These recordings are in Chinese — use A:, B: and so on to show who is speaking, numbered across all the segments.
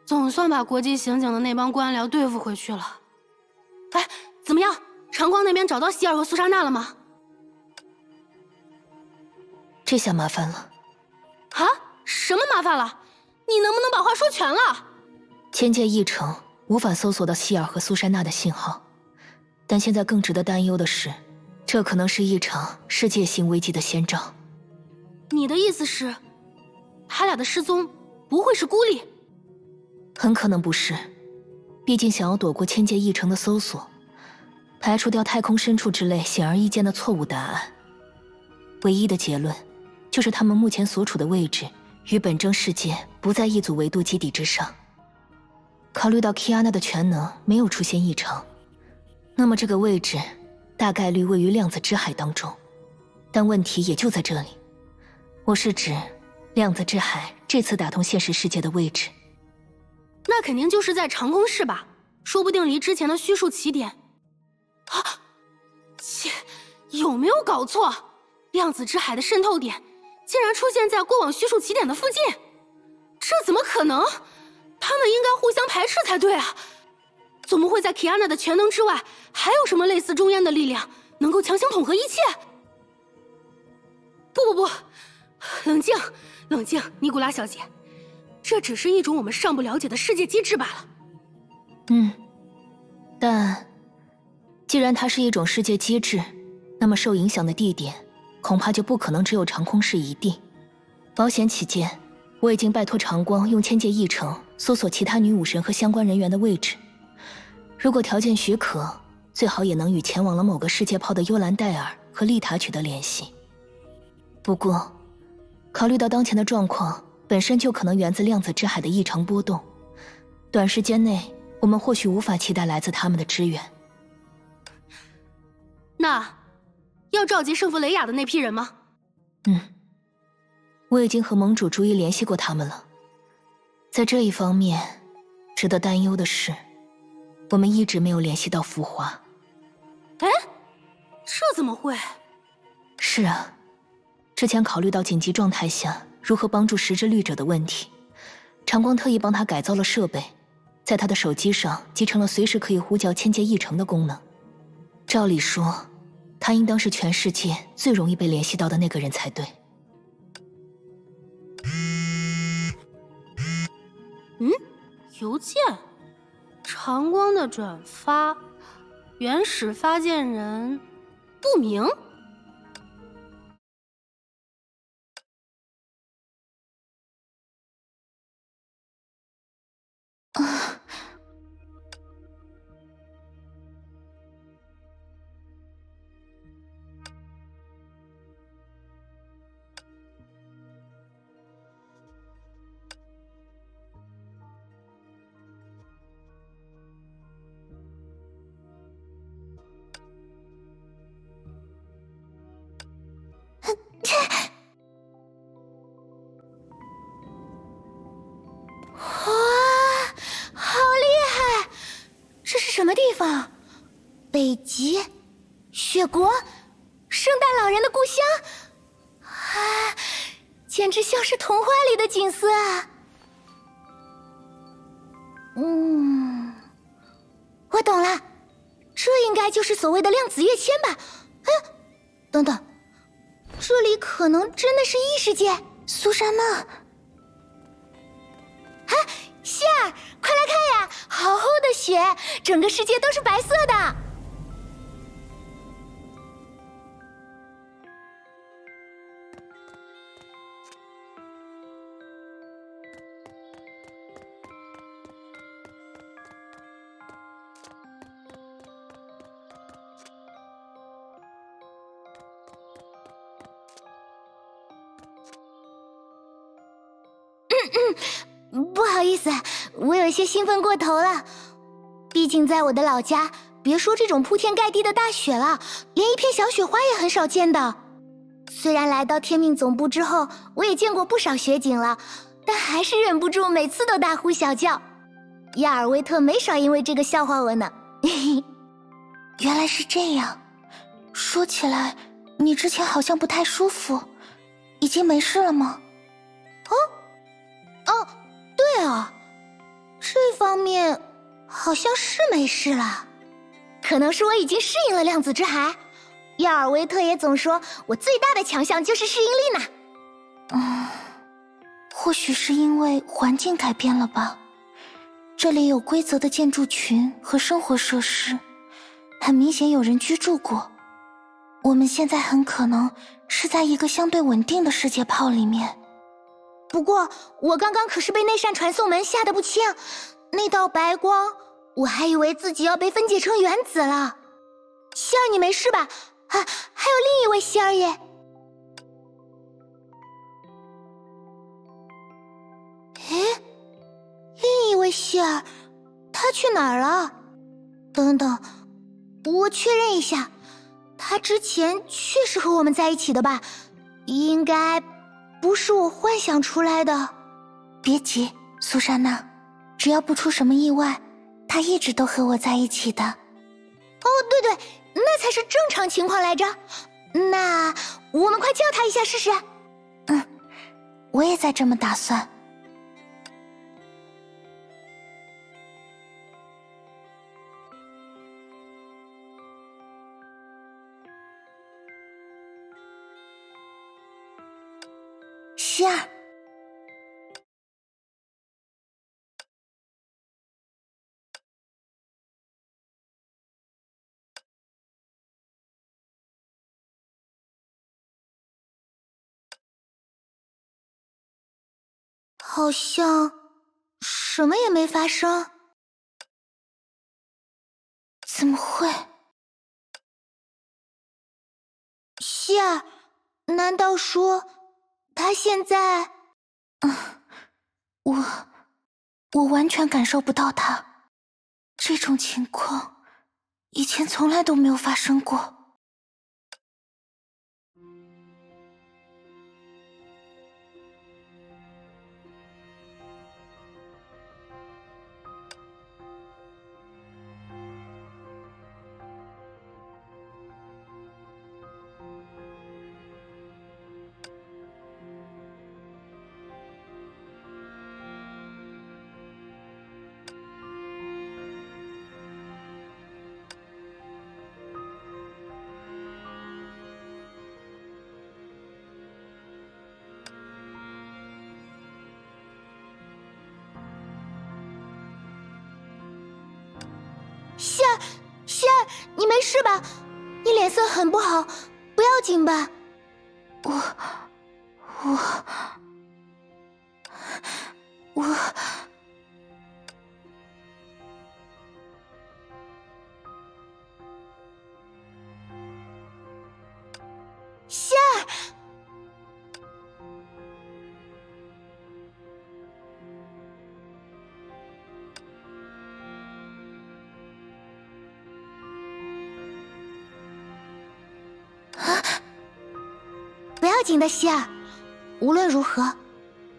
A: 总算把国际刑警的那帮官僚对付回去了。哎，怎么样？长光那边找到希尔和苏莎娜了吗？
B: 这下麻烦了。
A: 啊？什么麻烦了？你能不能把话说全了？
B: 千界一城无法搜索到希尔和苏珊娜的信号，但现在更值得担忧的是，这可能是一场世界性危机的先兆。
A: 你的意思是，他俩的失踪不会是孤立？
B: 很可能不是，毕竟想要躲过千界一城的搜索，排除掉太空深处之类显而易见的错误答案，唯一的结论就是他们目前所处的位置与本征世界不在一组维度基底之上。考虑到 Kiana 的全能没有出现异常，那么这个位置大概率位于量子之海当中。但问题也就在这里，我是指量子之海这次打通现实世界的位置。
A: 那肯定就是在长空室吧，说不定离之前的虚数起点。啊，切，有没有搞错？量子之海的渗透点竟然出现在过往虚数起点的附近，这怎么可能？他们应该互相排斥才对啊！怎么会在 Kiana 的全能之外，还有什么类似中央的力量能够强行统合一切？不，冷静，冷静，尼古拉小姐，这只是一种我们尚不了解的世界机制罢了。
B: 但既然它是一种世界机制，那么受影响的地点恐怕就不可能只有长空室一地。保险起见，我已经拜托长光用千界一城搜索其他女武神和相关人员的位置。如果条件许可，最好也能与前往了某个世界炮的幽兰戴尔和丽塔取得联系。不过，考虑到当前的状况本身就可能源自量子之海的异常波动，短时间内我们或许无法期待来自他们的支援。
A: 那要召集圣弗雷亚的那批人吗？
B: 我已经和盟主逐一联系过他们了。在这一方面，值得担忧的是，我们一直没有联系到浮华。
A: 哎，这怎么会？
B: 是啊，之前考虑到紧急状态下如何帮助石之律者的问题，长光特意帮他改造了设备，在他的手机上集成了随时可以呼叫千界一城的功能。照理说，他应当是全世界最容易被联系到的那个人才对。
A: 邮件，长光的转发，原始发件人不明。
C: 什么地方？北极，雪国，圣诞老人的故乡啊，简直像是童话里的景色啊！我懂了，这应该就是所谓的量子跃迁吧？哎，等等，这里可能真的是异世界。苏珊娜，啊，希尔，快来看呀，好厚的雪，整个世界都是白色的。不好意思，我有些兴奋过头了。毕竟在我的老家，别说这种铺天盖地的大雪了，连一片小雪花也很少见的。虽然来到天命总部之后，我也见过不少雪景了，但还是忍不住每次都大呼小叫。亚尔维特没少因为这个笑话我呢。原来是这样，说起来，你之前好像不太舒服，已经没事了吗？哦，对啊，方面好像是没事了，可能是我已经适应了量子之海。亚尔维特也总说我最大的强项就是适应力呢。或许是因为环境改变了吧。这里有规则的建筑群和生活设施，很明显有人居住过。我们现在很可能是在一个相对稳定的世界泡里面。不过我刚刚可是被那扇传送门吓得不轻，那道白光，我还以为自己要被分解成原子了。希儿，你没事吧？还有另一位希儿耶。诶，另一位希儿，他去哪儿了？等等，我确认一下，他之前确实和我们在一起的吧？应该不是我幻想出来的。别急，苏珊娜，只要不出什么意外，他一直都和我在一起的。哦，对，那才是正常情况来着。那我们快叫他一下试试。我也在这么打算。希儿，好像什么也没发生。怎么会？希儿，难道说他现在……我完全感受不到他。这种情况以前从来都没有发生过。希儿，你没事吧？你脸色很不好，不要紧吧？我……希儿，不要紧的，希儿。无论如何，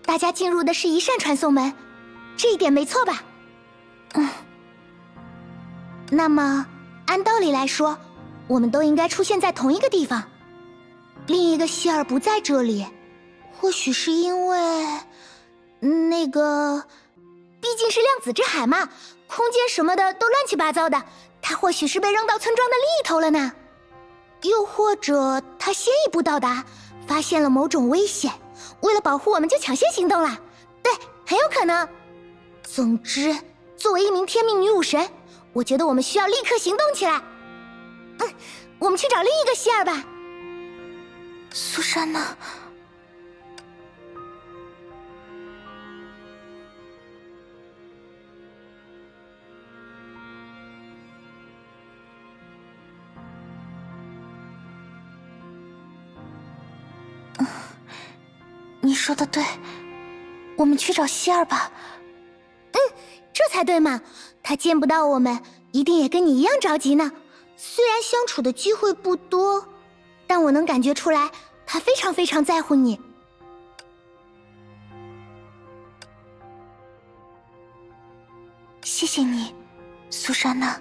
C: 大家进入的是一扇传送门，这一点没错吧？那么，按道理来说，我们都应该出现在同一个地方。另一个希儿不在这里，或许是因为那个，毕竟是量子之海嘛，空间什么的都乱七八糟的，他或许是被扔到村庄的另一头了呢。又或者他先一步到达，发现了某种危险，为了保护我们就抢先行动了。对，很有可能。总之，作为一名天命女武神，我觉得我们需要立刻行动起来。我们去找另一个希儿吧。苏珊娜，你说的对，我们去找希儿吧。这才对嘛，他见不到我们，一定也跟你一样着急呢。虽然相处的机会不多，但我能感觉出来，他非常非常在乎你。谢谢你，苏珊娜。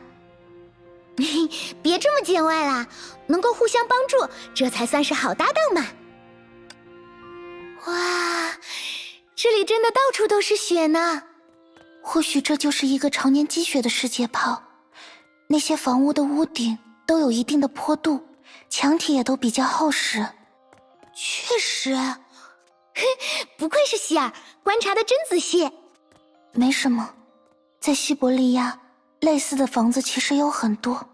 C: 别这么见外啦，能够互相帮助，这才算是好搭档嘛。哇，这里真的到处都是雪呢。或许这就是一个常年积雪的世界泡。那些房屋的屋顶都有一定的坡度，墙体也都比较厚实。确实，不愧是希尔，观察的真仔细。没什么，在西伯利亚，类似的房子其实有很多。